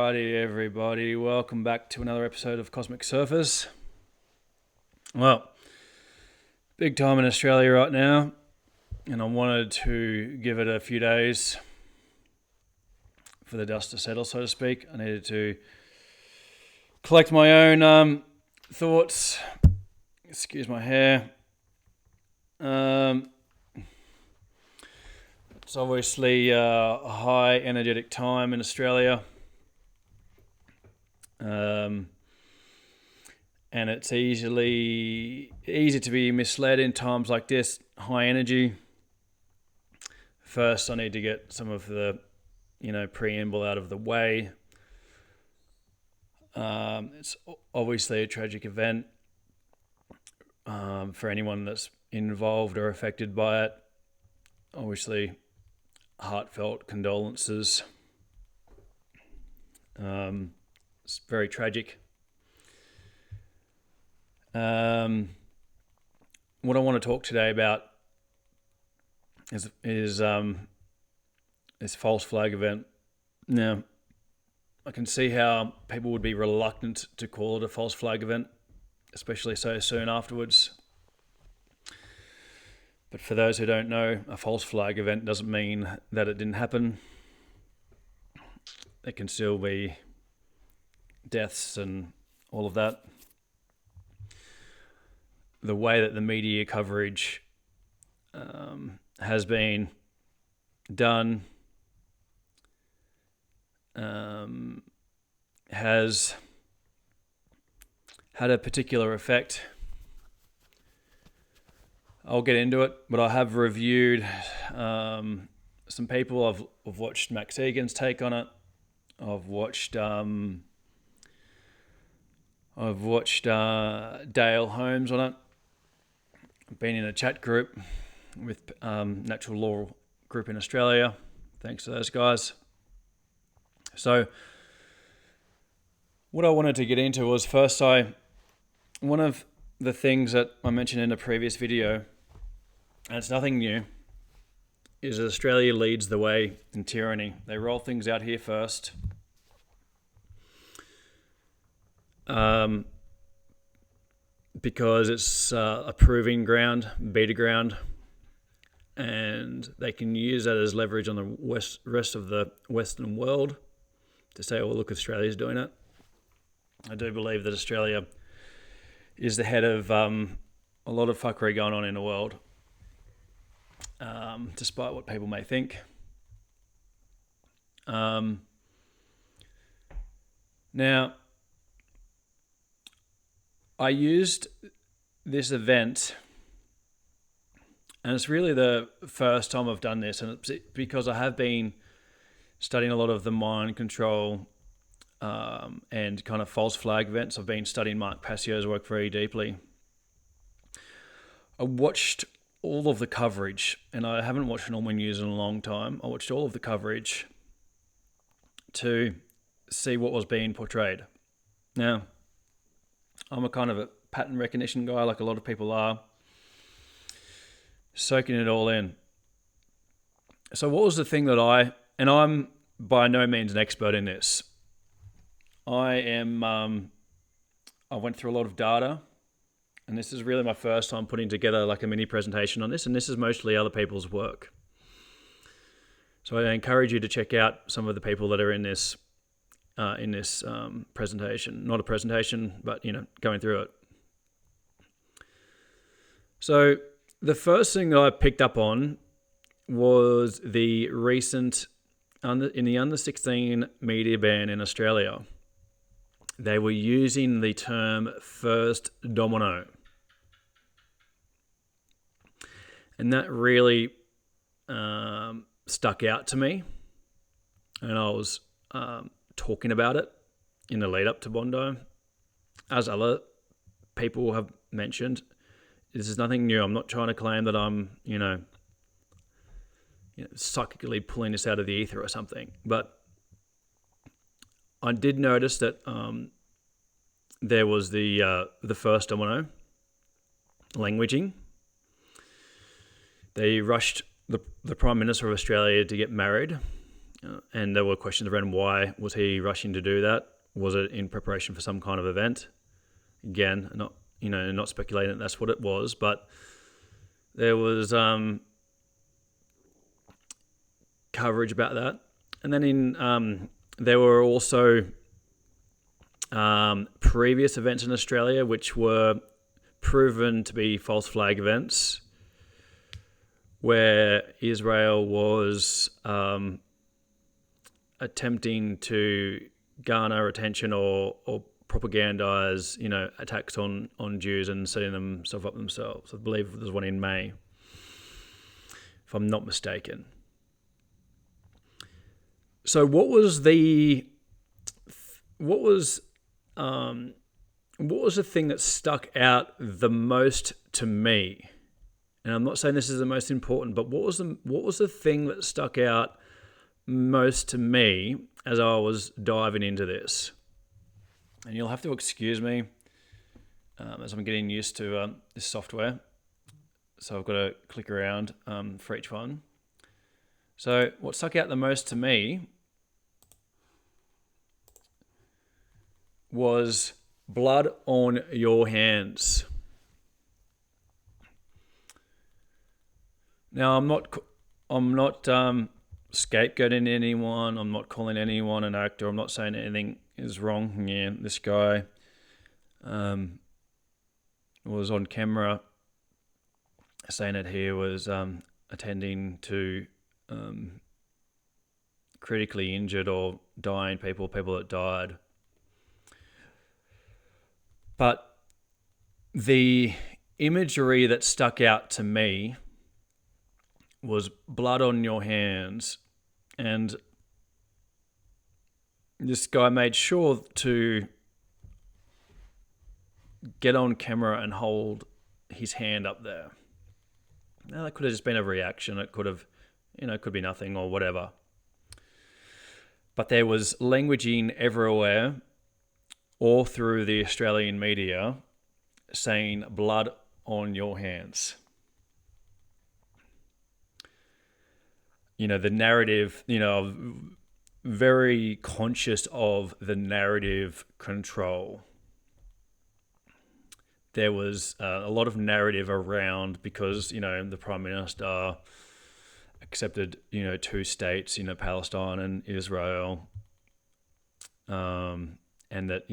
Alrighty, everybody. Welcome back to another episode of Cosmic Surfers. Well, big time in Australia right now, and I wanted to give it a few days for the dust to settle, so to speak. I needed to collect my own thoughts. Excuse my hair. It's obviously a high energetic time in Australia. And it's easy to be misled in times like this. High energy. First, I need to get some of the, preamble out of the way. It's obviously a tragic event for anyone that's involved or affected by it. Obviously, heartfelt condolences. It's very tragic. What I want to talk today about is this false flag event. Now, I can see how people would be reluctant to call it a false flag event, especially so soon afterwards. But for those who don't know, a false flag event doesn't mean that it didn't happen. There can still be deaths and all of that. The way that the media coverage has been done has had a particular effect. I'll get into it, but I have reviewed some people. I've watched Max Egan's take on it. I've watched Dale Holmes on it. I've been in a chat group with Natural Law Group in Australia. Thanks to those guys. So what I wanted to get into was first, one of the things that I mentioned in a previous video, and it's nothing new, is that Australia leads the way in tyranny. They roll things out here first. Because it's a proving ground, beta ground, and they can use that as leverage on the rest of the Western world to say, oh, look, Australia's doing it. I do believe that Australia is the head of a lot of fuckery going on in the world, despite what people may think. Now, I used this event, and it's really the first time I've done this, and it's because I have been studying a lot of the mind control and kind of false flag events. I've been studying Mark Passio's work very deeply. I watched all of the coverage, and I haven't watched normal news in a long time. I watched all of the coverage to see what was being portrayed. Now, I'm a kind of a pattern recognition guy, like a lot of people are, soaking it all in. So what was the thing that and I'm by no means an expert in this. I went through a lot of data, and this is really my first time putting together like a mini presentation on this, and this is mostly other people's work. So I encourage you to check out some of the people that are in this presentation. Not a presentation, but, going through it. So the first thing that I picked up on was the recent, in the under 16 media ban in Australia, they were using the term first domino. And that really stuck out to me. And I was talking about it in the lead up to Bondi. As other people have mentioned, this is nothing new. I'm not trying to claim that I'm, psychically pulling this out of the ether or something. But I did notice that there was the first domino, languaging. They rushed the Prime Minister of Australia to get married And there were questions around why was he rushing to do that? Was it in preparation for some kind of event? Again, not speculating that that's what it was, but there was coverage about that. And then there were also previous events in Australia which were proven to be false flag events, where Israel was attempting to garner attention or propagandize, attacks on Jews and setting themselves up themselves. I believe there's one in May, if I'm not mistaken. So what was the thing that stuck out the most to me? And I'm not saying this is the most important, but what was the thing that stuck out most to me as I was diving into this? And you'll have to excuse me as I'm getting used to this software. So I've got to click around for each one. So what stuck out the most to me was blood on your hands. Now I'm not scapegoating anyone. I'm not calling anyone an actor. I'm not saying anything is wrong. Yeah, this guy was on camera saying that he was attending to critically injured or dying people that died. But the imagery that stuck out to me was blood on your hands. And this guy made sure to get on camera and hold his hand up there. Now, that could have just been a reaction. It could have, it could be nothing or whatever. But there was languaging everywhere, all through the Australian media, saying blood on your hands. The narrative, very conscious of the narrative control. There was a lot of narrative around because, the Prime Minister accepted, 2 states, Palestine and Israel, and that,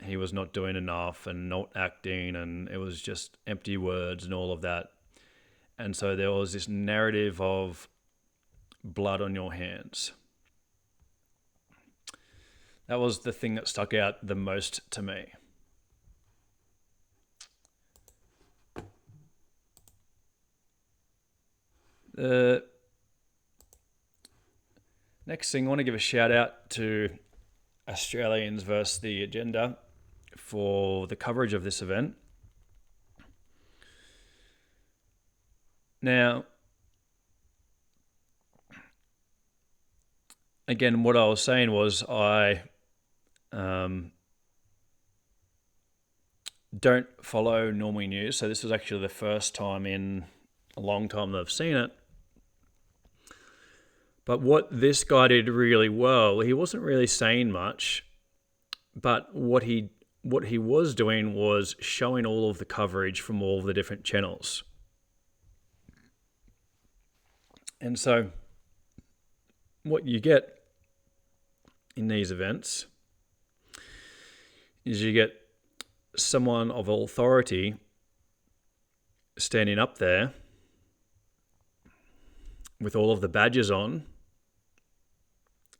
he was not doing enough and not acting, and it was just empty words and all of that. And so there was this narrative of blood on your hands. That was the thing that stuck out the most to me. The next thing, I want to give a shout out to Australians versus the Agenda for the coverage of this event. Now, again, what I was saying was I don't follow normal news, so this was actually the first time in a long time that I've seen it. But what this guy did really well, he wasn't really saying much, but what he was doing was showing all of the coverage from all of the different channels. And so what you get in these events is you get someone of authority standing up there with all of the badges on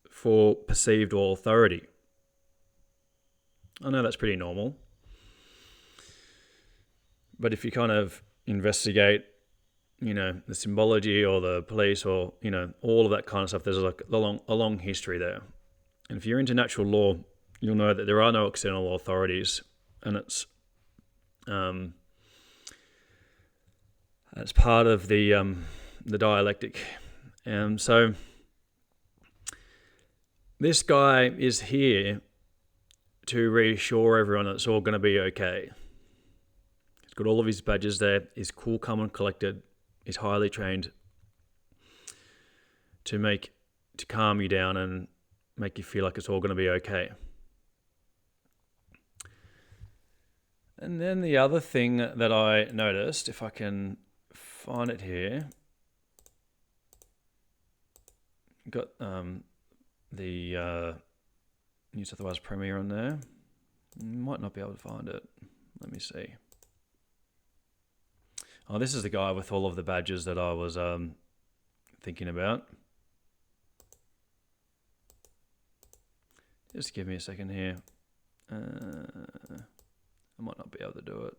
for perceived authority. I know that's pretty normal. But if you kind of investigate, the symbology or the police or, all of that kind of stuff, there's like a long history there. And if you're into natural law, you'll know that there are no external authorities, and it's part of the dialectic. So this guy is here to reassure everyone that it's all going to be okay. He's got all of his badges there. He's cool, calm, and collected. He's highly trained to make to calm you down and make you feel like it's all going to be okay. And then the other thing that I noticed, if I can find it here, got the New South Wales Premier on there. Might not be able to find it. Let me see. Oh, this is the guy with all of the badges that I was thinking about. Just give me a second here. I might not be able to do it.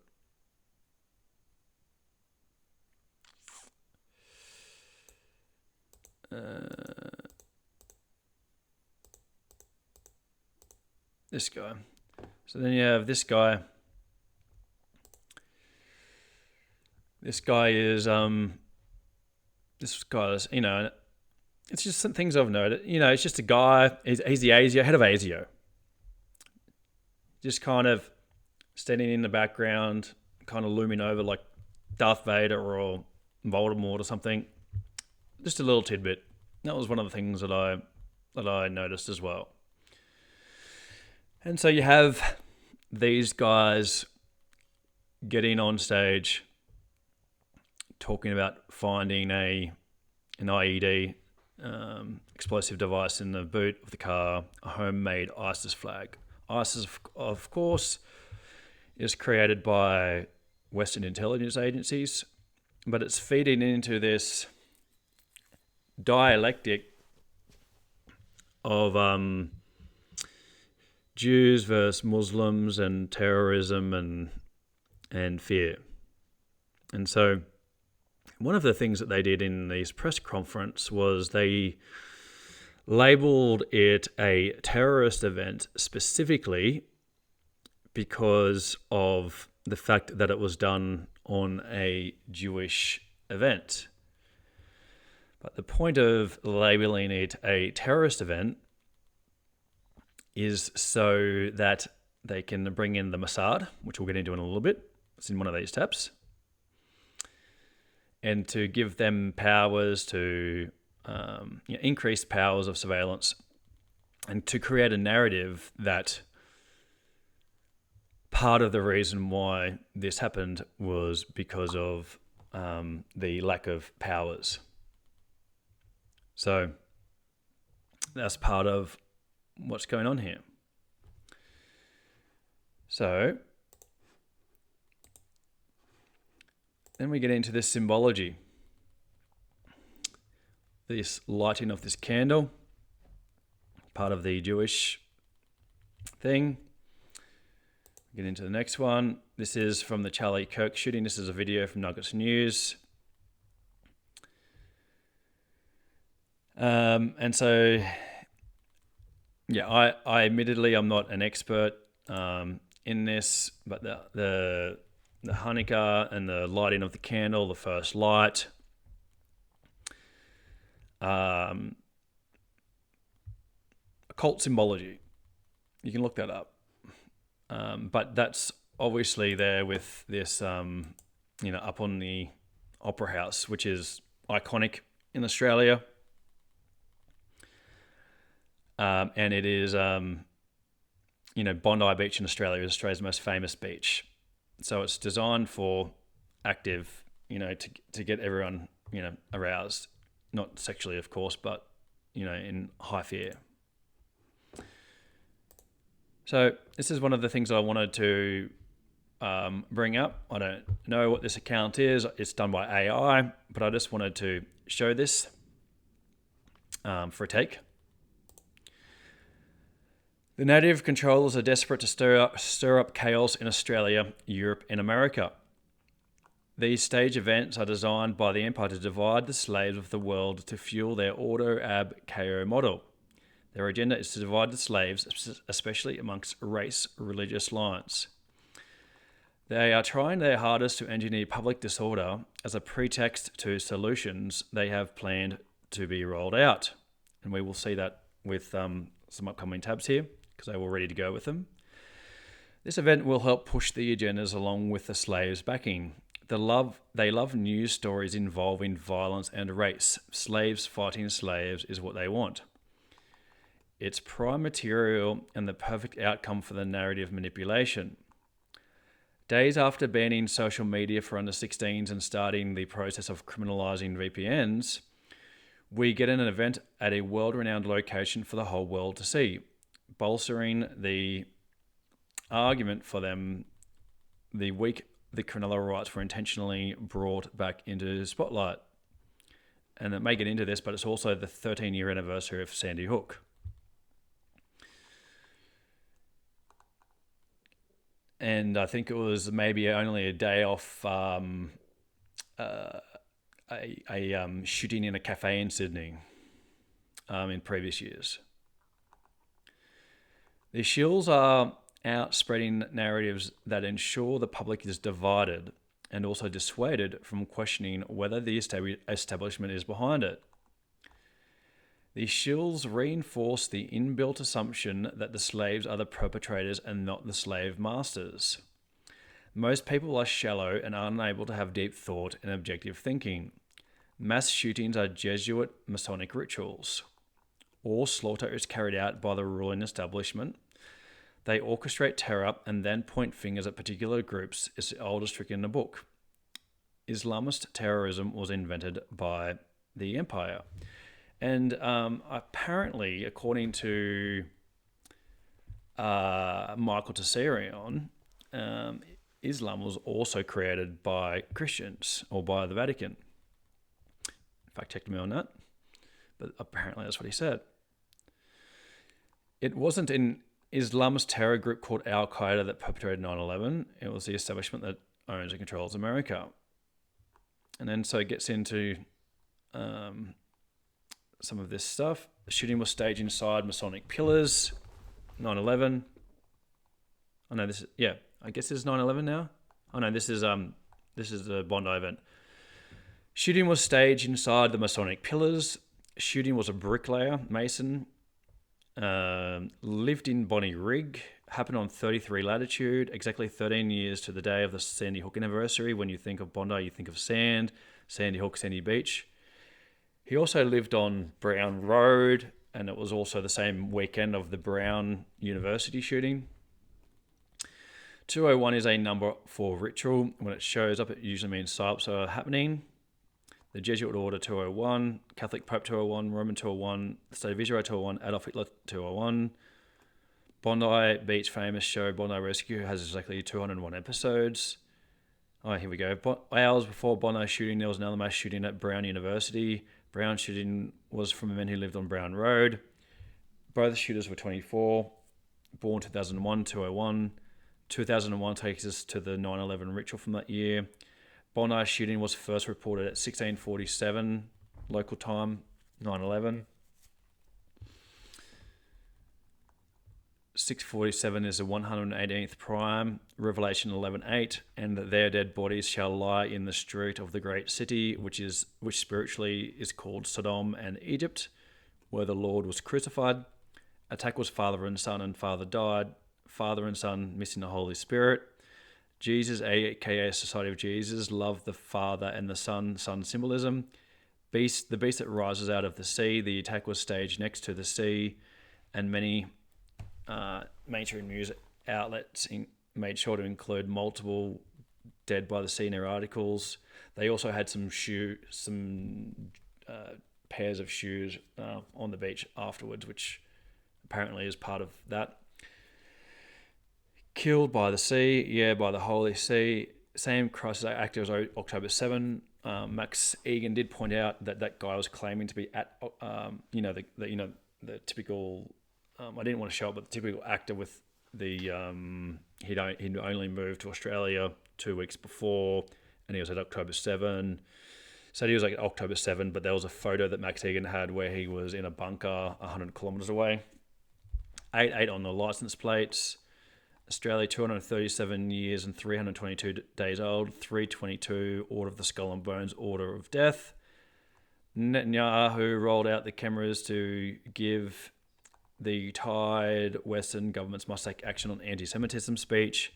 This guy. So then you have this guy. This guy is, you know, it's just some things I've noted. You know, it's just a guy. He's the ASIO, head of ASIO. Just kind of standing in the background, kind of looming over like Darth Vader or Voldemort or something. Just a little tidbit. That was one of the things that I noticed as well. And so you have these guys getting on stage, talking about finding an IED, explosive device in the boot of the car, a homemade ISIS flag. ISIS, of course, is created by Western intelligence agencies, but it's feeding into this dialectic of Jews versus Muslims and terrorism and fear. And so one of the things that they did in this press conference was they labeled it a terrorist event specifically because of the fact that it was done on a Jewish event. But the point of labeling it a terrorist event is so that they can bring in the Mossad, which we'll get into in a little bit. It's in one of these tabs. And to give them powers to increase powers of surveillance and to create a narrative that part of the reason why this happened was because of the lack of powers. So that's part of what's going on here. So then we get into this symbology. This lighting of this candle, part of the Jewish thing. Get into the next one. This is from the Charlie Kirk shooting. This is a video from Nuggets News. And so, yeah, I admittedly I'm not an expert in this, but the Hanukkah and the lighting of the candle, the first light, occult symbology. You can look that up. But that's obviously there with this, up on the Opera House, which is iconic in Australia. And it is, Bondi Beach in Australia is Australia's most famous beach. So it's designed for active, to get everyone, aroused. Not sexually, of course, but, in high fear. So this is one of the things I wanted to bring up. I don't know what this account is. It's done by AI, but I just wanted to show this for a take. The native controllers are desperate to stir up chaos in Australia, Europe, and America. These stage events are designed by the empire to divide the slaves of the world to fuel their auto-ab-KO model. Their agenda is to divide the slaves, especially amongst race-religious lines. They are trying their hardest to engineer public disorder as a pretext to solutions they have planned to be rolled out. And we will see that with some upcoming tabs here, because they were ready to go with them. This event will help push the agendas along with the slaves' backing. They love news stories involving violence and race. Slaves fighting slaves is what they want. its prime material and the perfect outcome for the narrative manipulation. Days after banning social media for under 16s and starting the process of criminalizing VPNs, we get an event at a world-renowned location for the whole world to see, bolstering the argument for them the week the criminal rights were intentionally brought back into the spotlight. And it may get into this, but it's also the 13-year anniversary of Sandy Hook. And I think it was maybe only a day off a shooting in a cafe in Sydney in previous years. The shills are out spreading narratives that ensure the public is divided and also dissuaded from questioning whether the establishment is behind it. The shills reinforce the inbuilt assumption that the slaves are the perpetrators and not the slave masters. Most people are shallow and unable to have deep thought and objective thinking. Mass shootings are Jesuit Masonic rituals. All slaughter is carried out by the ruling establishment. They orchestrate terror and then point fingers at particular groups. It's the oldest trick in the book. Islamist terrorism was invented by the empire. And apparently, according to Michael Tessarion, Islam was also created by Christians or by the Vatican. Fact checked me on that, but apparently that's what he said. It wasn't an Islamist terror group called Al-Qaeda that perpetrated 9/11. It was the establishment that owns and controls America. And then so it gets into some of this stuff. The shooting was staged inside Masonic pillars. 9/11. Oh no, this is I guess this is 9/11 now. Oh no, this is the Bondi event. Shooting was staged inside the Masonic pillars. Shooting was a bricklayer, mason. Lived in Bonnie Rig. Happened on 33 latitude. Exactly 13 years to the day of the Sandy Hook anniversary. When you think of Bondi, you think of sand. Sandy Hook, Sandy Beach. He also lived on Brown Road, and it was also the same weekend of the Brown University shooting. 201 is a number for ritual. When it shows up, it usually means psyops are happening. The Jesuit Order 201, Catholic Pope 201, Roman 201, the State of Israel 201, Adolf Hitler 201. Bondi Beach famous show Bondi Rescue has exactly 201 episodes. Oh, here we go. Hours before Bondi shooting, there was another mass shooting at Brown University. Brown shooting was from a man who lived on Brown Road. Both shooters were 24. Born 2001, 201. 2001 takes us to the 9/11 ritual from that year. Bondi shooting was first reported at 1647 local time, 9/11. 647 is the 118th prime, Revelation 11:8, and their dead bodies shall lie in the street of the great city, which spiritually is called Sodom and Egypt, where the Lord was crucified. Attack was father and son, and father died. Father and son missing the Holy Spirit. Jesus, aka Society of Jesus, loved the Father and the Son symbolism. The beast that rises out of the sea. The attack was staged next to the sea, and many mainstream news outlets made sure to include multiple dead by the sea near articles. They also had some pairs of shoes on the beach afterwards, which apparently is part of that. Killed by the sea, by the Holy See. Same crisis act as October 7. Max Egan did point out that guy was claiming to be at, the typical. I didn't want to show it, but the typical actor with the he'd only moved to Australia 2 weeks before, and he was at October 7. So he was like at October 7, but there was a photo that Max Egan had where he was in a bunker 100 kilometres away. 88 on the license plates. Australia, 237 years and 322 days old. 322, Order of the Skull and Bones, Order of Death. Netanyahu rolled out the cameras to give the tied Western governments must take action on anti-Semitism speech.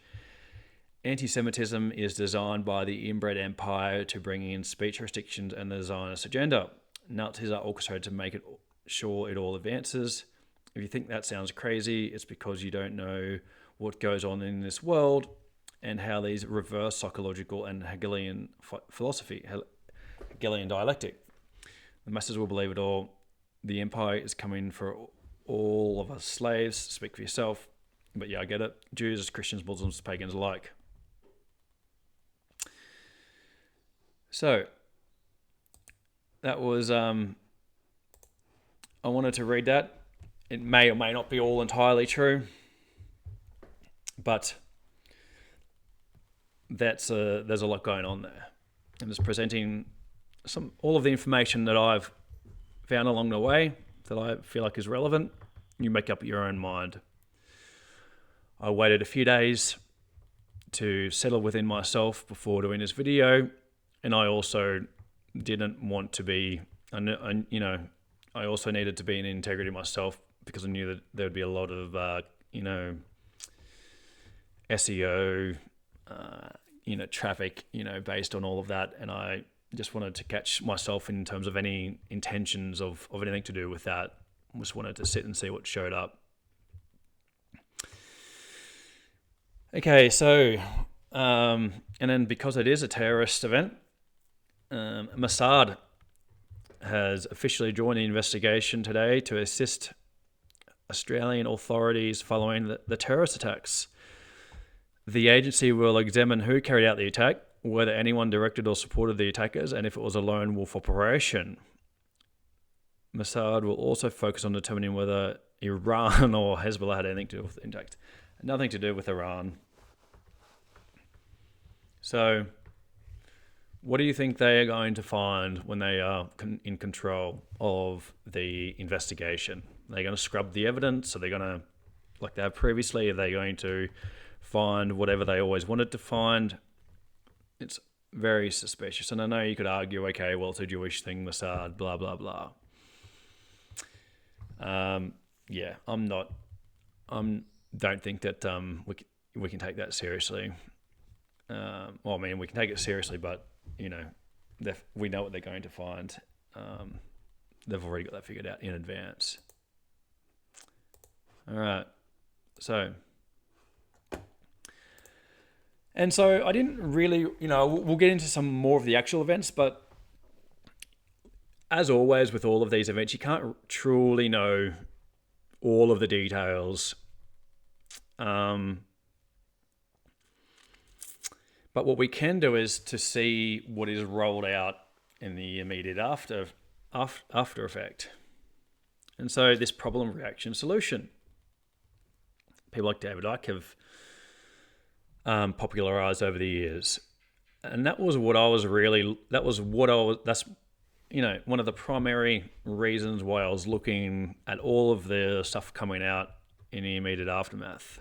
Anti-Semitism is designed by the inbred empire to bring in speech restrictions and the Zionist agenda. Nazis are orchestrated to make it sure it all advances. If you think that sounds crazy, it's because you don't know what goes on in this world and how these reverse psychological and Hegelian philosophy, Hegelian dialectic. The masses will believe it all. The empire is coming for all of us slaves. Speak for yourself. But yeah, I get it. Jews, Christians, Muslims, pagans alike. So that was, I wanted to read that. It may or may not be all entirely true, but there's a lot going on there. I'm just presenting all of the information that I've found along the way that I feel like is relevant. You make up your own mind. I waited a few days to settle within myself before doing this video, and I also didn't want to be, I also needed to be in integrity myself because I knew that there would be a lot of, SEO, traffic, based on all of that, and I just wanted to catch myself in terms of any intentions of anything to do with that. Just wanted to sit and see what showed up. Okay, so, and then because it is a terrorist event, Mossad has officially joined the investigation today to assist Australian authorities following the terrorist attacks. The agency will examine who carried out the attack, whether anyone directed or supported the attackers, and if it was a lone wolf operation. Mossad will also focus on determining whether Iran or Hezbollah had anything to do with the attack. Nothing to do with Iran. So, what do you think they are going to find when they are in control of the investigation? Are they going to scrub the evidence? Are they going to, like they have previously, are they going to find whatever they always wanted to find? It's very suspicious. And I know you could argue, okay, well, it's a Jewish thing, Mossad, blah, blah, blah. Don't think that we can take that seriously. We can take it seriously, but, we know what they're going to find. They've already got that figured out in advance. All right. So I didn't really, we'll get into some more of the actual events, but as always with all of these events, you can't truly know all of the details. But what we can do is to see what is rolled out in the immediate after effect. And so this problem, reaction, solution. People like David Icke have popularized over the years. And that's one of the primary reasons why I was looking at all of the stuff coming out in the immediate aftermath.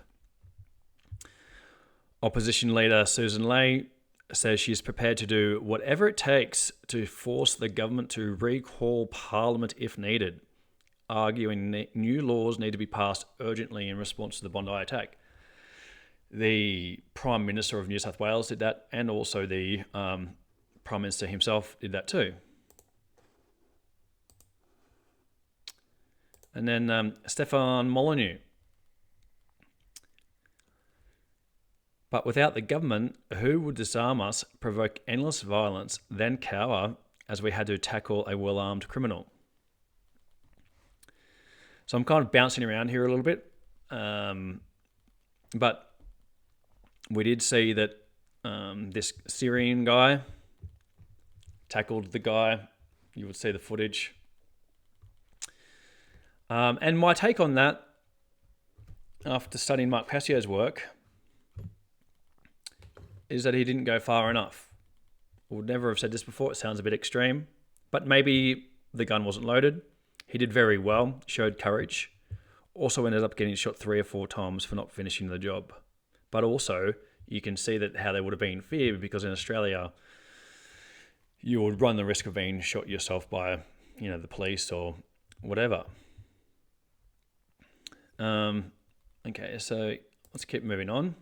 Opposition leader Susan Ley says she's prepared to do whatever it takes to force the government to recall Parliament if needed, arguing new laws need to be passed urgently in response to the Bondi attack. The Prime Minister of New South Wales did that, and also the Prime Minister himself did that too. And then Stefan Molyneux. But without the government, who would disarm us, provoke endless violence, then cower as we had to tackle a well-armed criminal? So I'm kind of bouncing around here a little bit. But we did see that this Syrian guy tackled the guy. You would see the footage. And my take on that, after studying Mark Passio's work, is that he didn't go far enough. I would never have said this before. It sounds a bit extreme. But maybe the gun wasn't loaded. He did very well, showed courage. Also ended up getting shot 3 or 4 times for not finishing the job. But also, you can see that how they would have been feared, because in Australia, you would run the risk of being shot yourself by, the police or whatever. Okay, so let's keep moving on.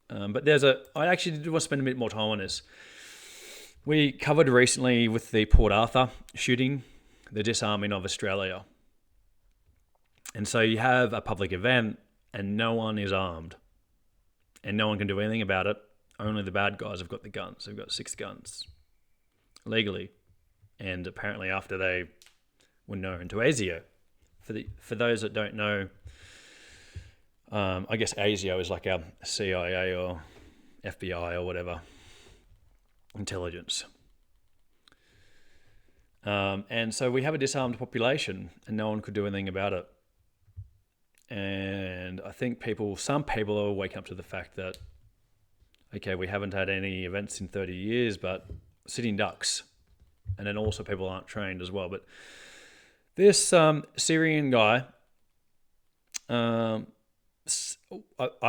But I actually did want to spend a bit more time on this. We covered recently with the Port Arthur shooting, the disarming of Australia. And so you have a public event and no one is armed and no one can do anything about it. Only the bad guys have got the guns. They've got 6 guns legally. And apparently after they were known to ASIO. For those that don't know, I guess ASIO is like our CIA or FBI or whatever, intelligence. And so we have a disarmed population and no one could do anything about it. And I think some people are waking up to the fact that, okay, we haven't had any events in 30 years, but sitting ducks. And then also people aren't trained as well. But this Syrian guy, I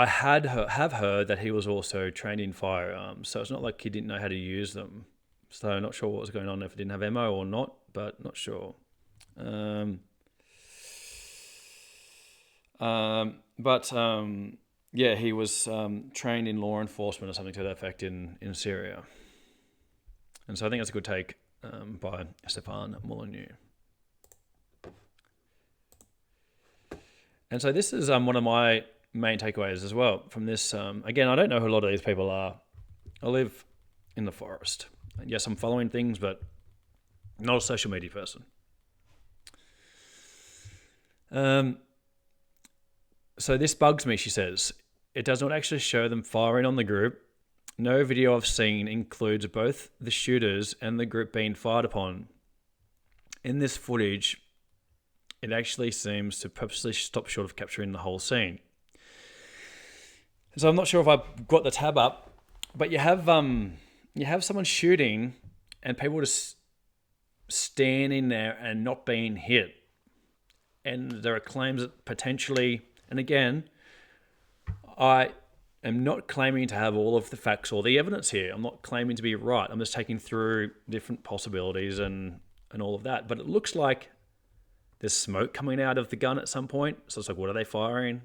have heard that he was also trained in firearms. So it's not like he didn't know how to use them. So I'm not sure what was going on, if he didn't have ammo or not, but not sure. Yeah, he was trained in law enforcement or something to that effect in Syria. And so I think that's a good take by Stefan Molyneux. And so this is one of my main takeaways as well from this. Again, I don't know who a lot of these people are. I live in the forest. And yes, I'm following things, but not a social media person. So this bugs me, she says. It does not actually show them firing on the group. No video I've seen includes both the shooters and the group being fired upon. In this footage, it actually seems to purposely stop short of capturing the whole scene. So I'm not sure if I've got the tab up, but you have someone shooting and people just standing there and not being hit. And there are claims that potentially, and again, I am not claiming to have all of the facts or the evidence here. I'm not claiming to be right. I'm just taking through different possibilities and all of that. But it looks like there's smoke coming out of the gun at some point. So it's like, what are they firing?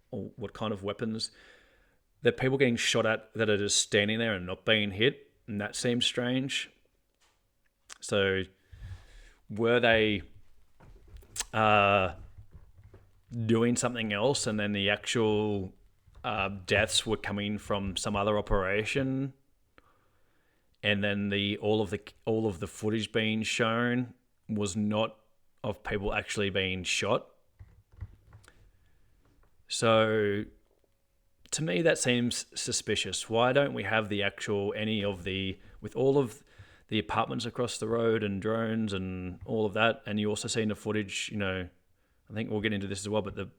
Or what kind of weapons? There are people getting shot at that are just standing there and not being hit. And that seems strange. So were they doing something else and then the actual deaths were coming from some other operation? And then all of the footage being shown was not of people actually being shot. So to me that seems suspicious. Why don't we have with all of the apartments across the road and drones and all of that, and you also see in the footage, I think we'll get into this as well, but the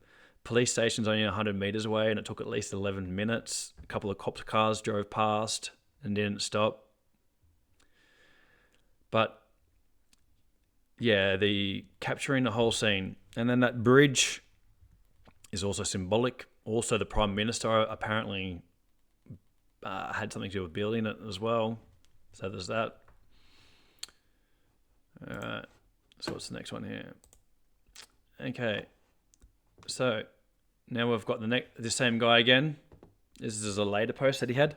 police station's only 100 meters away and it took at least 11 minutes. A couple of cops cars drove past and didn't stop. But yeah, the capturing the whole scene. And then that bridge is also symbolic. Also, the Prime Minister apparently had something to do with building it as well. So there's that. All right. So what's the next one here? Okay. So now we've got the same guy again. This is a later post that he had.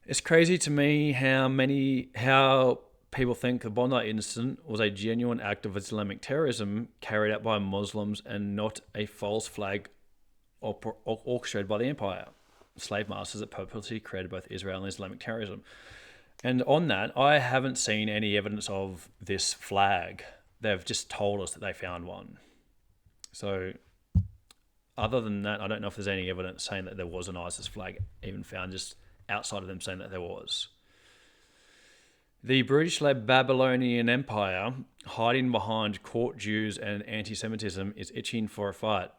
It's crazy to me how people think the Bondi incident was a genuine act of Islamic terrorism carried out by Muslims and not a false flag orchestrated by the empire, slave masters that purposely created both Israel and Islamic terrorism. And on that, I haven't seen any evidence of this flag. They've just told us that they found one. So other than that, I don't know if there's any evidence saying that there was an ISIS flag even found, just outside of them saying that there was. The British-led Babylonian Empire, hiding behind court Jews and anti-Semitism, is itching for a fight.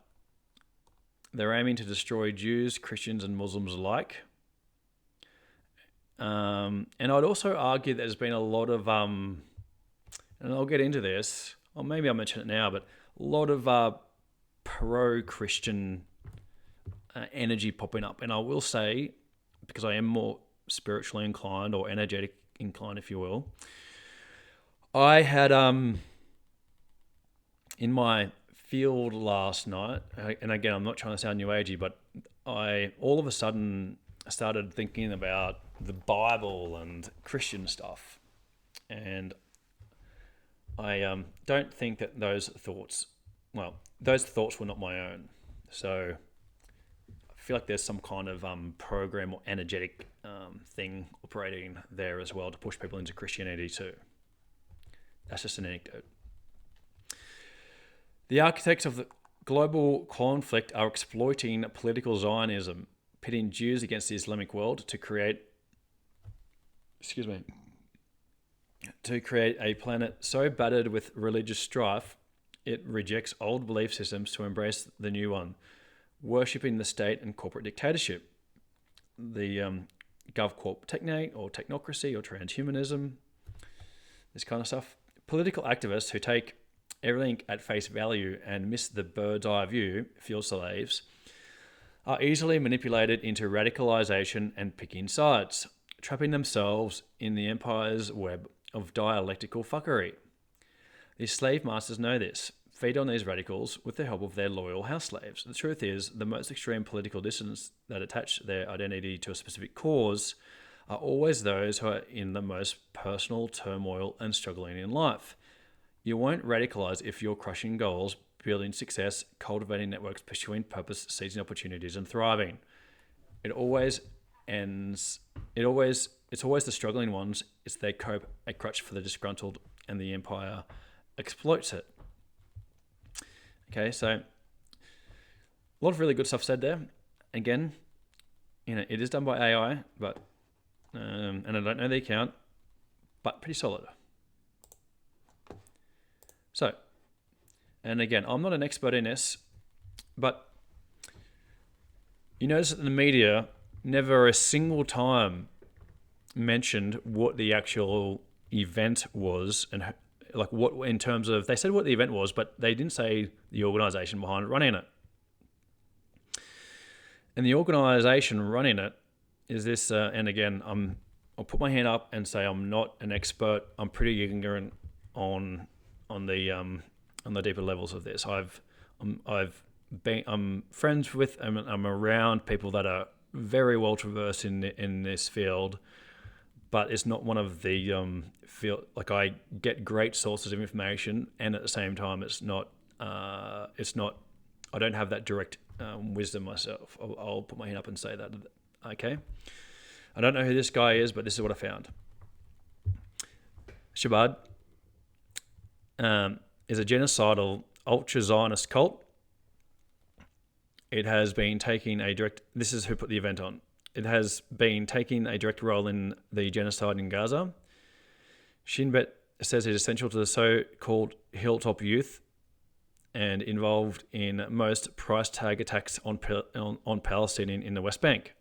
They're aiming to destroy Jews, Christians, and Muslims alike. And I'd also argue there's been a lot of, and I'll get into this, or maybe I'll mention it now, but a lot of pro-Christian energy popping up. And I will say, because I am more spiritually inclined or energetic inclined, if you will, I had in my field last night, and again, I'm not trying to sound new agey, but I all of a sudden started thinking about the Bible and Christian stuff, and I don't think that those thoughts were not my own. So I feel like there's some kind of program or energetic thing operating there as well to push people into Christianity too. That's just an anecdote. The architects of the global conflict are exploiting political Zionism, pitting Jews against the Islamic world to create a planet so battered with religious strife it rejects old belief systems to embrace the new one, worshipping the state and corporate dictatorship. The GovCorp technate or technocracy or transhumanism, this kind of stuff. Political activists who take everything at face value and miss the bird's eye view, field slaves, are easily manipulated into radicalization and picking sides, trapping themselves in the empire's web of dialectical fuckery. These slave masters know this, feed on these radicals with the help of their loyal house slaves. The truth is, the most extreme political dissidents that attach their identity to a specific cause are always those who are in the most personal turmoil and struggling in life. You won't radicalize if you're crushing goals, building success, cultivating networks, pursuing purpose, seizing opportunities, and thriving. It's always the struggling ones. It's their cope, a crutch for the disgruntled, and the empire exploits it. Okay, so a lot of really good stuff said there. Again, it is done by AI, but and I don't know the account, but pretty solid. So, and again, I'm not an expert in this, but you notice that the media never a single time mentioned what the actual event was and like what in terms of, they said what the event was, but they didn't say the organization behind running it. And the organization running it is this, and again, I'll put my hand up and say I'm not an expert. I'm pretty ignorant on the deeper levels of this. I'm friends with, I'm around people that are very well traversed in this field, but it's not one of the field. Like, I get great sources of information, and at the same time, it's not. I don't have that direct wisdom myself. I'll put my hand up and say that. Okay, I don't know who this guy is, but this is what I found. Shabbat is a genocidal ultra-Zionist cult. It has been taking a direct. This is who put the event on. It has been taking a direct role in the genocide in Gaza. Shin Bet says it is essential to the so-called Hilltop Youth and involved in most price tag attacks on Palestinians in the West Bank.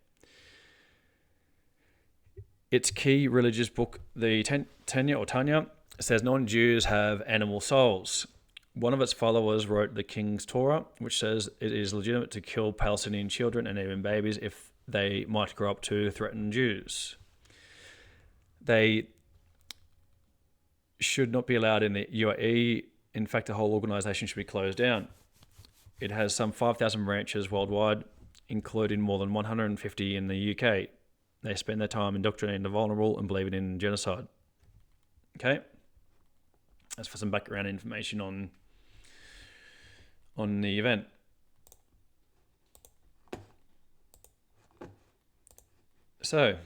Its key religious book, the Tanya, says non-Jews have animal souls. One of its followers wrote the King's Torah, which says it is legitimate to kill Palestinian children and even babies if they might grow up to threaten Jews. They should not be allowed in the UAE. In fact, the whole organization should be closed down. It has some 5,000 branches worldwide, including more than 150 in the UK. They spend their time indoctrinating the vulnerable and believing in genocide. Okay? That's for some background information on the event. So,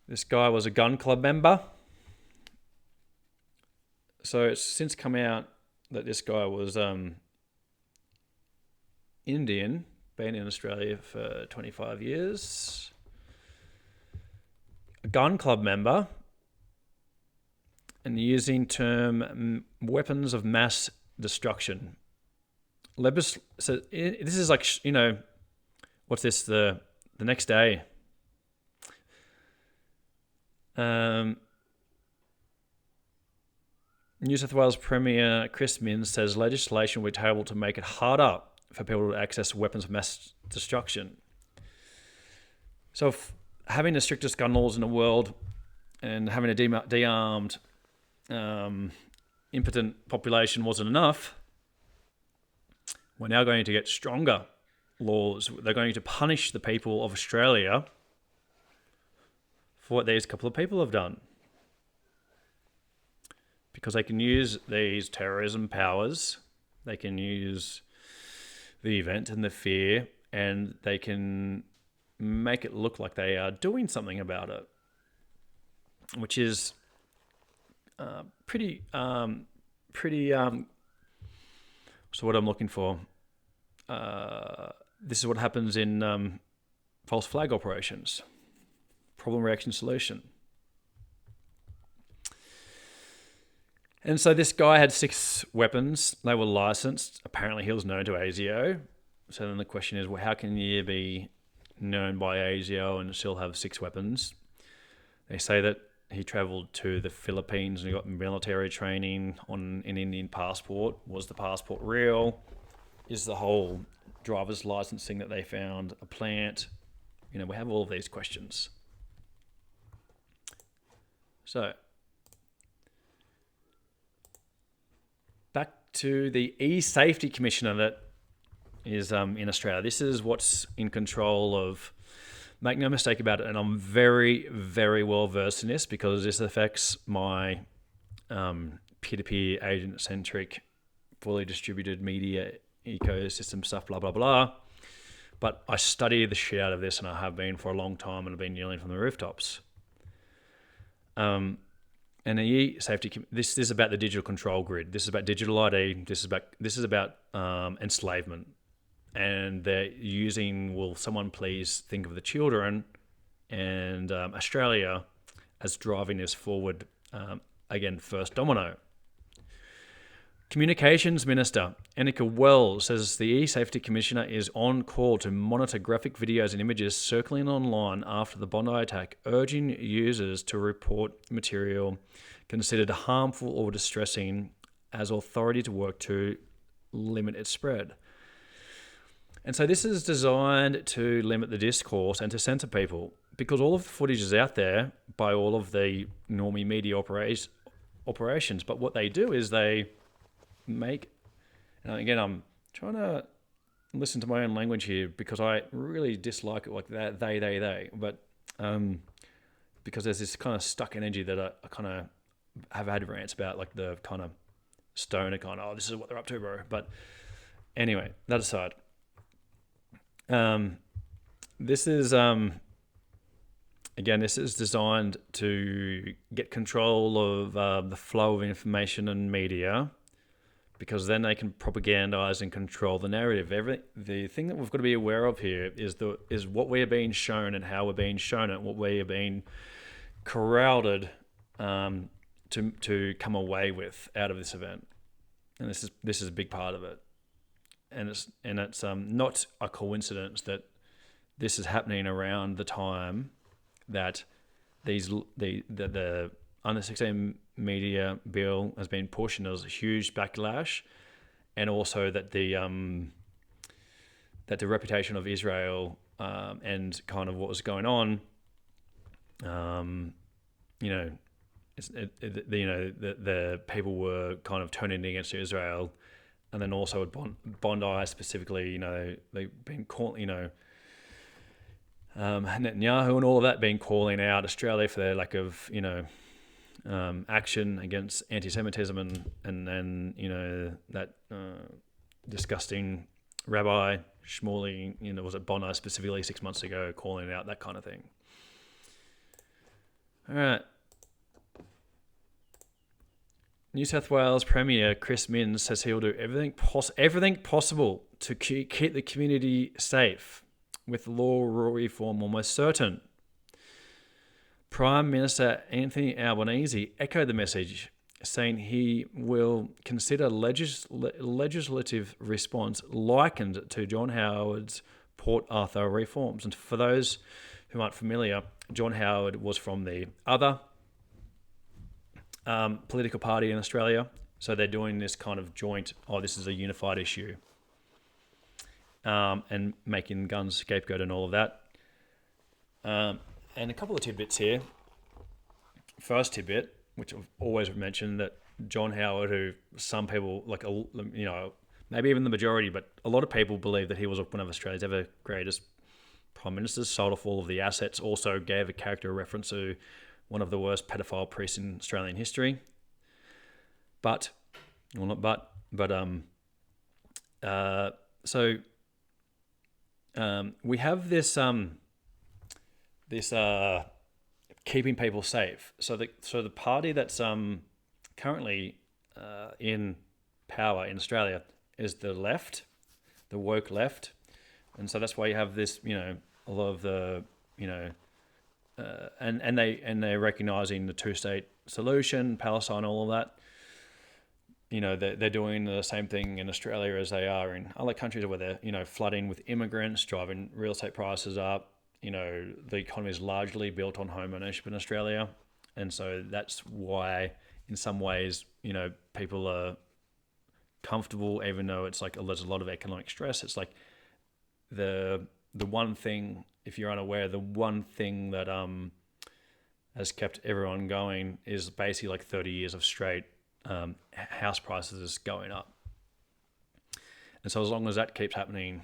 this guy was a gun club member. So it's since come out that this guy was Indian, been in Australia for 25 years. A gun club member, and using term weapons of mass destruction. So this is like, what's this, the next day? New South Wales Premier Chris Minns says legislation will be tabled to make it harder for people to access weapons of mass destruction. So if having the strictest gun laws in the world and having a de-armed, impotent population wasn't enough, we're now going to get stronger laws. They're going to punish the people of Australia for what these couple of people have done. because they can use these terrorism powers, they can use the event and the fear, and they can make it look like they are doing something about it, which is pretty. So what I'm looking for. This is what happens in false flag operations. Problem, reaction, solution. And so this guy had 6 weapons. They were licensed. Apparently he was known to ASIO. So then the question is, well, how can you be known by ASIO and still have 6 weapons? They say that he travelled to the Philippines and he got military training on an Indian passport. Was the passport real? Is the whole driver's licensing that they found a plant? We have all of these questions. So, back to the E-Safety Commissioner that is in Australia. This is what's in control of. Make no mistake about it, and I'm very, very well versed in this because this affects my peer-to-peer, agent-centric, fully distributed media ecosystem stuff, blah, blah, blah. But I study the shit out of this, and I have been for a long time, and I've been yelling from the rooftops. And the safety. This is about the digital control grid. This is about digital ID. This is about enslavement. And they're using, will someone please think of the children and Australia as driving this forward. Again, first domino. Communications Minister Annika Wells says the E-Safety Commissioner is on call to monitor graphic videos and images circling online after the Bondi attack, urging users to report material considered harmful or distressing as authority to work to limit its spread. And so this is designed to limit the discourse and to censor people because all of the footage is out there by all of the normie media operations. But what they do is they make, and again, I'm trying to listen to my own language here because I really dislike it like that, they. But because there's this kind of stuck energy that I kind of have had rants about, like the kind of stoner kind of, this is what they're up to, bro. But anyway, that aside. This is again, this is designed to get control of the flow of information and media, because then they can propagandize and control the narrative. The thing that we've got to be aware of here is what we're being shown and how we're being shown it, what we are being corralled to come away with out of this event, and this is a big part of it. And it's not a coincidence that this is happening around the time that the under 16 media bill has been pushed, and there's a huge backlash, and also that the reputation of Israel and kind of what was going on, the people were kind of turning against Israel. And then also at Bondi specifically, they've been calling, Netanyahu and all of that been calling out Australia for their lack of, action against anti-Semitism and then, that disgusting rabbi Shmuley, was at Bondi specifically 6 months ago calling out that kind of thing. All right. New South Wales Premier Chris Minns says he'll do everything possible to keep the community safe, with law reform almost certain. Prime Minister Anthony Albanese echoed the message, saying he will consider legislative response likened to John Howard's Port Arthur reforms. And for those who aren't familiar, John Howard was from the other political party in Australia, so they're doing this kind of joint, this is a unified issue, and making guns scapegoat and all of that. And a couple of tidbits here. First tidbit, which I've always mentioned, that John Howard, who some people, maybe even the majority, but a lot of people believe that he was one of Australia's ever greatest prime ministers, sold off all of the assets, also gave a character reference to one of the worst pedophile priests in Australian history. we have this keeping people safe. So the party that's currently in power in Australia is the left, the woke left, and so that's why you have this, a lot of the, and they're recognizing the two-state solution, Palestine, all of that. They're doing the same thing in Australia as they are in other countries where they're, flooding with immigrants, driving real estate prices up. The economy is largely built on home ownership in Australia. And so that's why, in some ways, people are comfortable, even though it's like there's a lot of economic stress. It's like the one thing, if you're unaware, the one thing that has kept everyone going is basically like 30 years of straight house prices going up. And so as long as that keeps happening,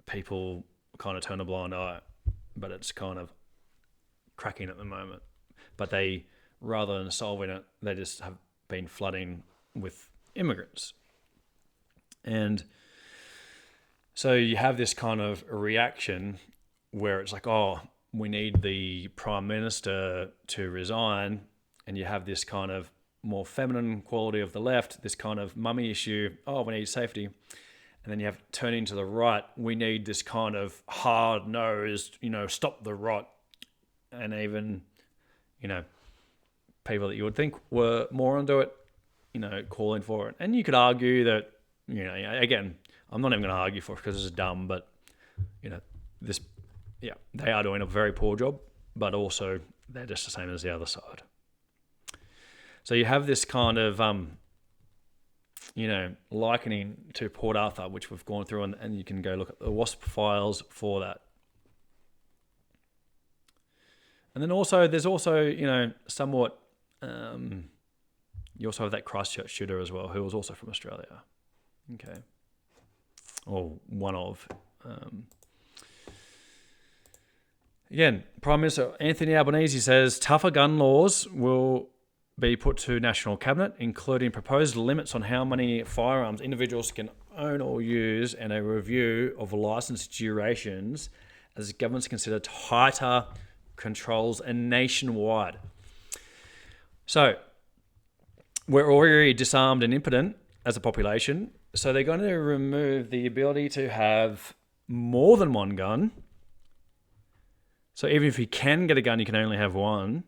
people kind of turn a blind eye, but it's kind of cracking at the moment. But they, rather than solving it, they just have been flooding with immigrants. And so you have this kind of reaction where it's like, oh, we need the Prime Minister to resign, and you have this kind of more feminine quality of the left, this kind of mummy issue, oh, we need safety. And then you have turning to the right, we need this kind of hard-nosed, stop the rot. And even, people that you would think were more onto it, calling for it. And you could argue that, again, I'm not even going to argue for it because this is dumb, but, they are doing a very poor job, but also they're just the same as the other side. So you have this kind of, likening to Port Arthur, which we've gone through, and you can go look at the WASP files for that. And then also, there's also, somewhat, you also have that Christchurch shooter as well, who was also from Australia. Okay. Or one of. Again, Prime Minister Anthony Albanese says tougher gun laws will be put to National Cabinet, including proposed limits on how many firearms individuals can own or use, and a review of licence durations as governments consider tighter controls and nationwide. So we're already disarmed and impotent as a population, so they're going to remove the ability to have more than one gun. So even if you can get a gun, you can only have one.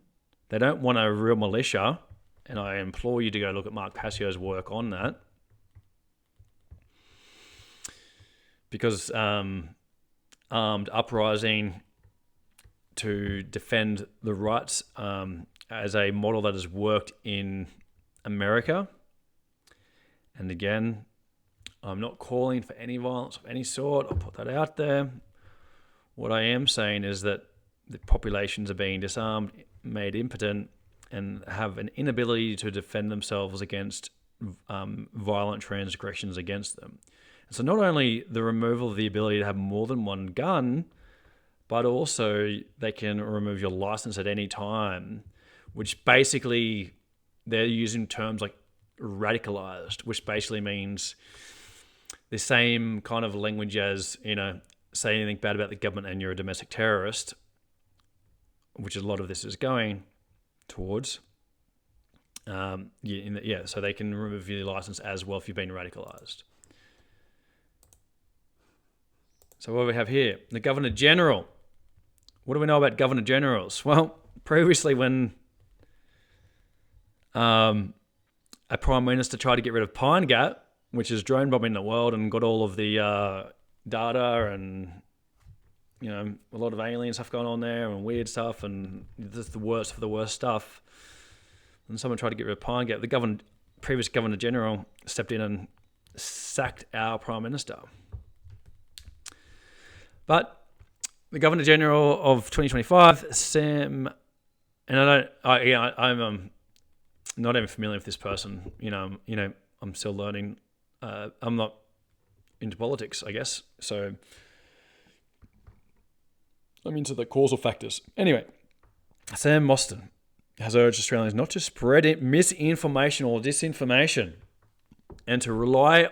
They don't want a real militia, and I implore you to go look at Mark Passio's work on that. Because armed uprising to defend the rights as a model that has worked in America. And again, I'm not calling for any violence of any sort. I'll put that out there. What I am saying is that the populations are being disarmed, made impotent, and have an inability to defend themselves against violent transgressions against them. And so not only the removal of the ability to have more than one gun, but also they can remove your license at any time, which basically they're using terms like radicalized, which basically means the same kind of language as, say anything bad about the government and you're a domestic terrorist, which a lot of this is going towards. So they can remove your license as well if you've been radicalized. So what do we have here? The Governor General. What do we know about Governor Generals? Well, previously when a Prime Minister tried to get rid of Pine Gap, which is drone bombing the world and got all of the data and a lot of alien stuff going on there and weird stuff and just the worst of the worst stuff. And someone tried to get rid of Pine Gap. The previous Governor General stepped in and sacked our Prime Minister. But the Governor General of 2025, Sam, and I'm not even familiar with this person. I'm still learning. I'm not into politics, I guess. So I'm into the causal factors. Anyway, Sam Mostyn. has urged Australians not to spread misinformation or disinformation and to rely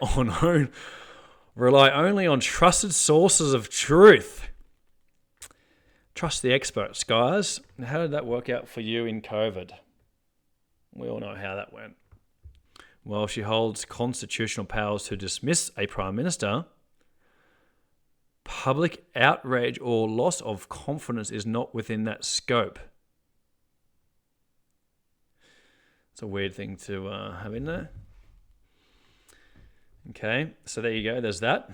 only on trusted sources of truth. Trust the experts, guys. How did that work out for you in COVID? We all know how that went. Well, she holds constitutional powers to dismiss a prime minister. Public outrage or loss of confidence is not within that scope. It's a weird thing to have in there. Okay, so there you go. There's that.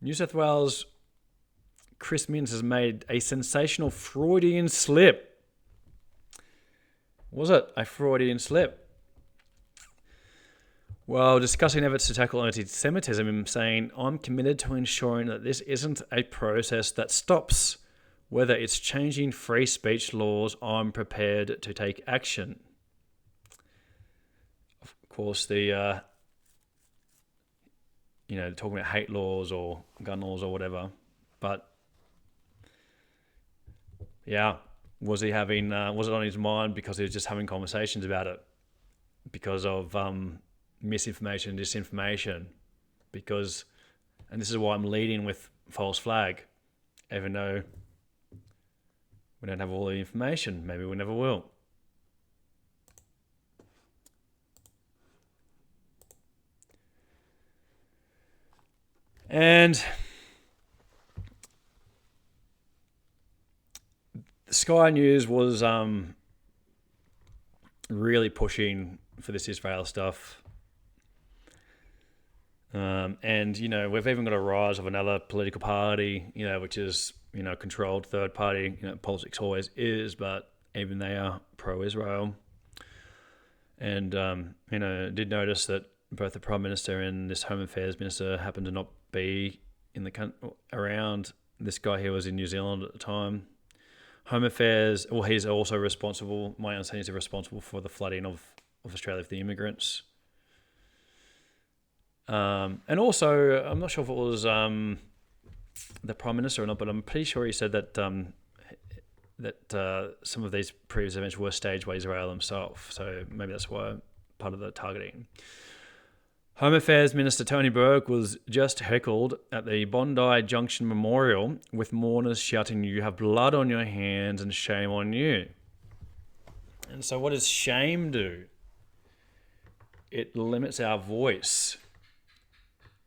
New South Wales, Chris Minns has made a sensational Freudian slip. Was it a Freudian slip? Well, discussing efforts to tackle anti-Semitism, saying, I'm committed to ensuring that this isn't a process that stops. Whether it's changing free speech laws, I'm prepared to take action. Of course, the talking about hate laws or gun laws or whatever. But yeah, was it on his mind because he was just having conversations about it? Because of misinformation, disinformation? And this is why I'm leading with false flag, even though we don't have all the information. Maybe we never will. And Sky News was really pushing for this Israel stuff. And, we've even got a rise of another political party, which is, controlled third party. Politics always is, but even they are pro-Israel. And, did notice that both the Prime Minister and this Home Affairs Minister happened to not be in the around. This guy here was in New Zealand at the time. Home Affairs, well, he's also responsible, my understanding is he's responsible for the flooding of Australia for the immigrants. And also, I'm not sure if it was the Prime Minister or not, but I'm pretty sure he said that some of these previous events were staged by Israel himself. So maybe that's why part of the targeting. Home Affairs Minister Tony Burke was just heckled at the Bondi Junction Memorial with mourners shouting, "You have blood on your hands and shame on you." And so what does shame do? It limits our voice.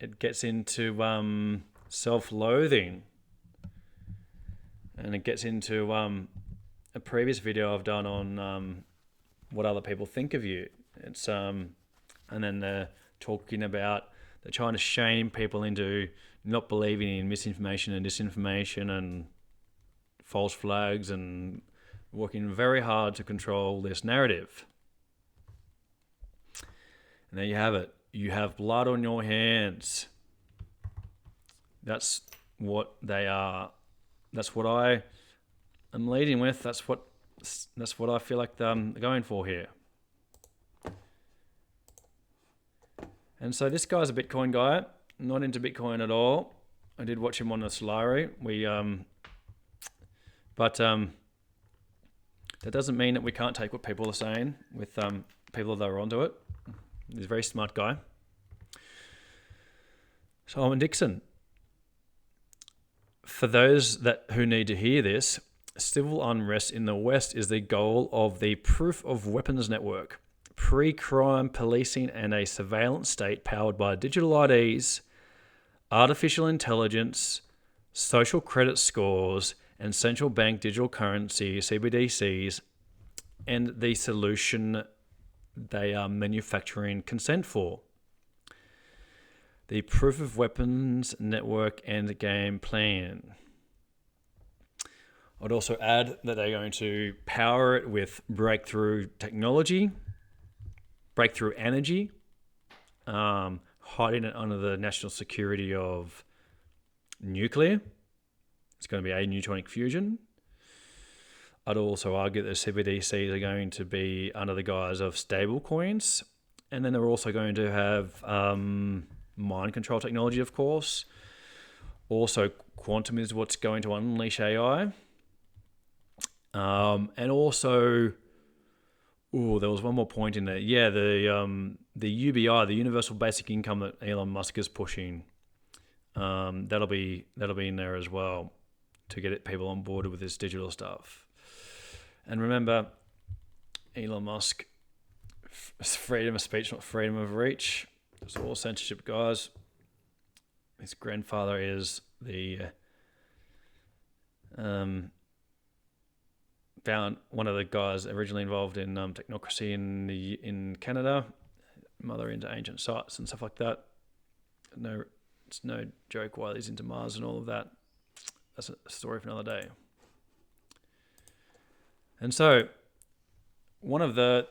It gets into self-loathing. And it gets into a previous video I've done on what other people think of you. It's and then they're trying to shame people into not believing in misinformation and disinformation and false flags and working very hard to control this narrative. And there you have it. You have blood on your hands. That's what they are. That's what I am leading with. That's what I feel like they're going for here. And so this guy's a Bitcoin guy, not into Bitcoin at all. I did watch him on the Solari. But that doesn't mean that we can't take what people are saying with people that are onto it. He's a very smart guy. Simon Dixon. For those who need to hear this, civil unrest in the West is the goal of the Proof of Weapons Network. Pre-crime policing and a surveillance state powered by digital IDs, artificial intelligence, social credit scores, and central bank digital currency, CBDCs, and the solution they are manufacturing consent for. The Proof of Weapons Network and Game Plan. I'd also add that they're going to power it with breakthrough technology, breakthrough energy, hiding it under the national security of nuclear. It's going to be a neutronic fusion. I'd also argue that the CBDCs are going to be under the guise of stable coins. And then they're also going to have mind control technology, of course. Also, quantum is what's going to unleash AI. And also, there was one more point in there. Yeah, the UBI, the Universal Basic Income that Elon Musk is pushing, that'll be in there as well to get people on board with this digital stuff. And remember, Elon Musk, freedom of speech, not freedom of reach. It's all censorship, guys. His grandfather is the found one of the guys originally involved in technocracy in Canada. Mother into ancient sites and stuff like that. No, it's no joke why he's into Mars and all of that. That's a story for another day. And so, one of the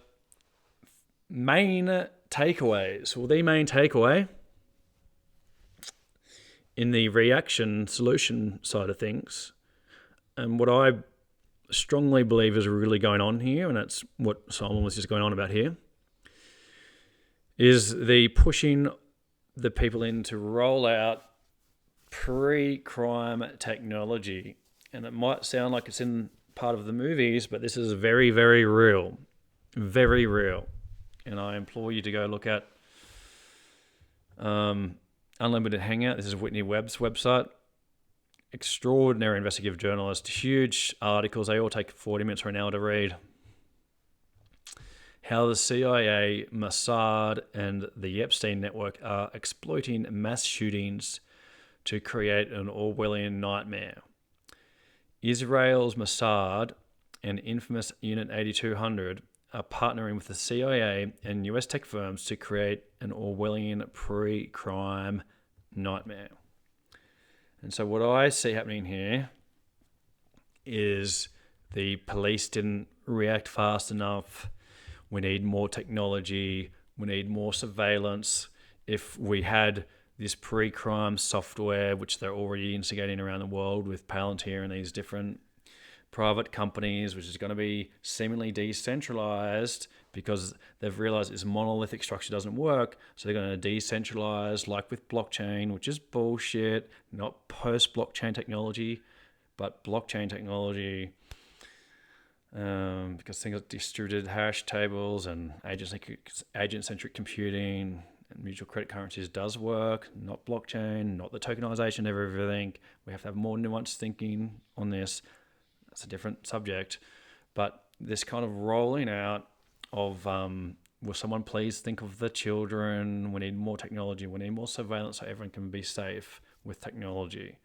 main takeaways, the main takeaway in the reaction solution side of things, and what I strongly believe is really going on here, and that's what Simon was just going on about here, is the pushing the people in to roll out pre-crime technology. And it might sound like it's in part of the movies, but this is very, very real. Very real. And I implore you to go look at Unlimited Hangout. This is Whitney Webb's website. Extraordinary investigative journalist. Huge articles. They all take 40 minutes or an hour to read. How the CIA, Mossad, and the Epstein network are exploiting mass shootings to create an Orwellian nightmare. Israel's Mossad and infamous Unit 8200 are partnering with the CIA and US tech firms to create an Orwellian pre-crime nightmare. And so what I see happening here is the police didn't react fast enough. We need more technology. We need more surveillance. If we had this pre-crime software, which they're already instigating around the world with Palantir and these different private companies, which is going to be seemingly decentralized because they've realized this monolithic structure doesn't work. So they're going to decentralize, like with blockchain, which is bullshit, not post-blockchain technology, but blockchain technology. Because things like distributed hash tables and agent-centric computing and mutual credit currencies does work, not blockchain, not the tokenization of everything. We have to have more nuanced thinking on this. That's a different subject. But this kind of rolling out of, will someone please think of the children? We need more technology. We need more surveillance so everyone can be safe with technology.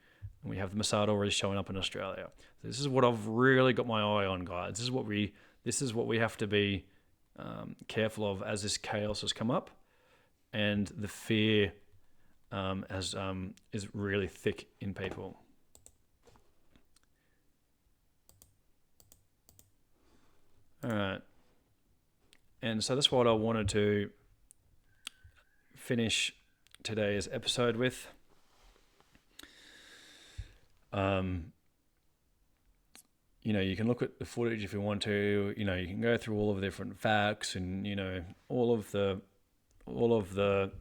And we have the Mossad already showing up in Australia. This is what I've really got my eye on, guys. This is what we have to be careful of as this chaos has come up, and the fear is really thick in people. All right, and so that's what I wanted to finish today's episode with. You can look at the footage if you want to. You can go through all of the different facts and all of the the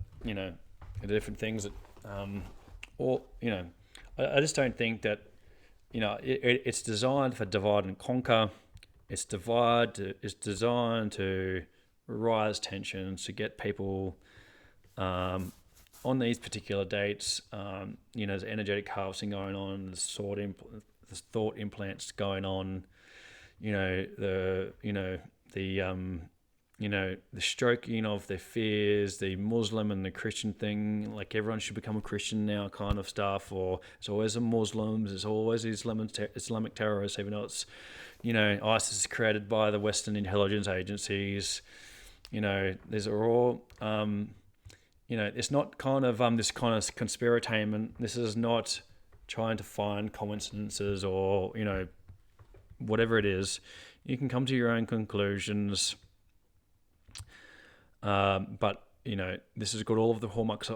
different things that I just don't think that it's designed for divide and conquer. It's designed to rise tensions, to get people on these particular dates. There's energetic harvesting going on. There's thought implants going on. The stroking of their fears, the Muslim and the Christian thing, like everyone should become a Christian now kind of stuff, or it's always the Muslims, it's always Islamic terrorists, even though it's, ISIS is created by the Western intelligence agencies. These are all, it's not kind of this kind of conspiratainment. This is not trying to find coincidences or, whatever it is. You can come to your own conclusions. But this has got all of the hallmarks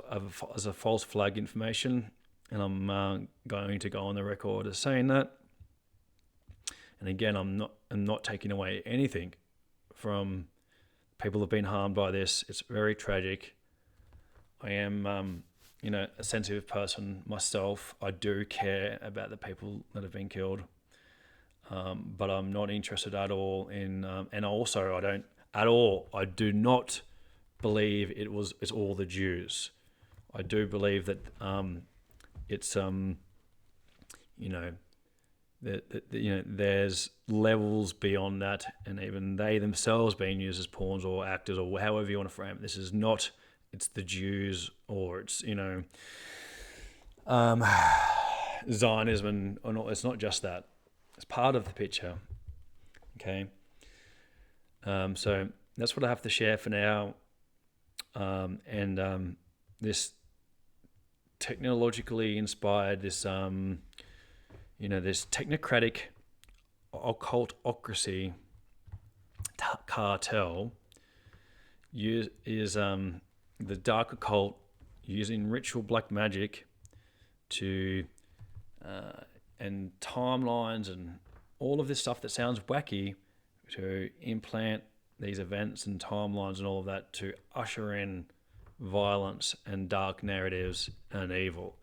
as a false flag information, and I'm going to go on the record as saying that. And again, I'm not taking away anything from people who've been harmed by this. It's very tragic. I am, a sensitive person myself. I do care about the people that have been killed. but I'm not interested at all in, and also I do not believe it's all the Jews. I do believe that it's there's levels beyond that, and even they themselves being used as pawns or actors or however you want to frame it. This is not, it's the Jews, or it's Zionism, or not. It's not just that. It's part of the picture. Okay. So that's what I have to share for now. And this technologically inspired, this this technocratic occultocracy cartel is the dark occult using ritual black magic to and timelines and all of this stuff that sounds wacky to implant these events and timelines and all of that to usher in violence and dark narratives and evil.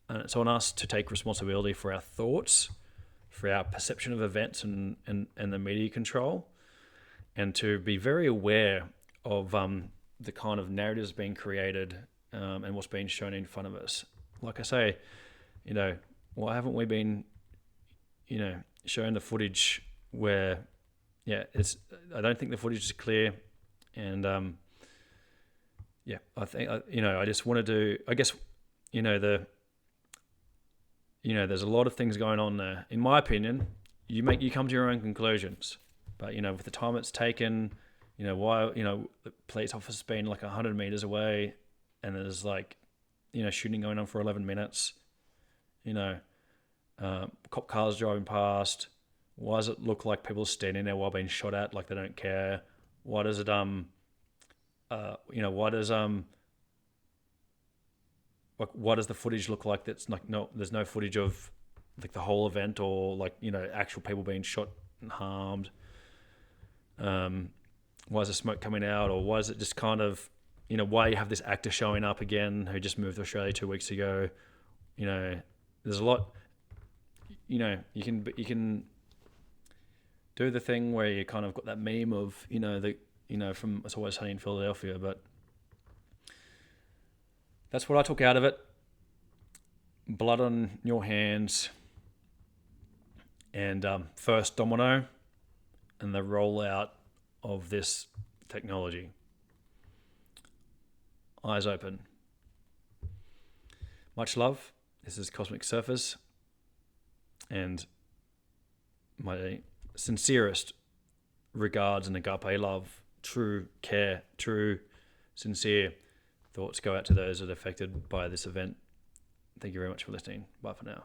And it's on us to take responsibility for our thoughts, for our perception of events and the media control, and to be very aware of the kind of narratives being created and what's being shown in front of us. Like I say, why haven't we been, showing the footage where, I don't think the footage is clear, and I think I just want to do. I guess there's a lot of things going on there. In my opinion, you come to your own conclusions, but with the time it's taken, why the police officer's been like 100 meters away, and there's shooting going on for 11 minutes. Cop cars driving past. Why does it look like people are standing there while being shot at, like they don't care? Why does it why does the footage look like that's there's no footage of the whole event or actual people being shot and harmed? Why is the smoke coming out, or why is it just kind of why you have this actor showing up again who just moved to Australia 2 weeks ago? There's a lot. You can do the thing where you kind of got that meme of from It's Always Sunny in Philadelphia, but that's what I took out of it. Blood on your hands, and first domino, and the rollout of this technology. Eyes open. Much love. This is Cosmic Surfers, and my sincerest regards and agape love, true care, true, sincere thoughts go out to those that are affected by this event. Thank you very much for listening. Bye for now.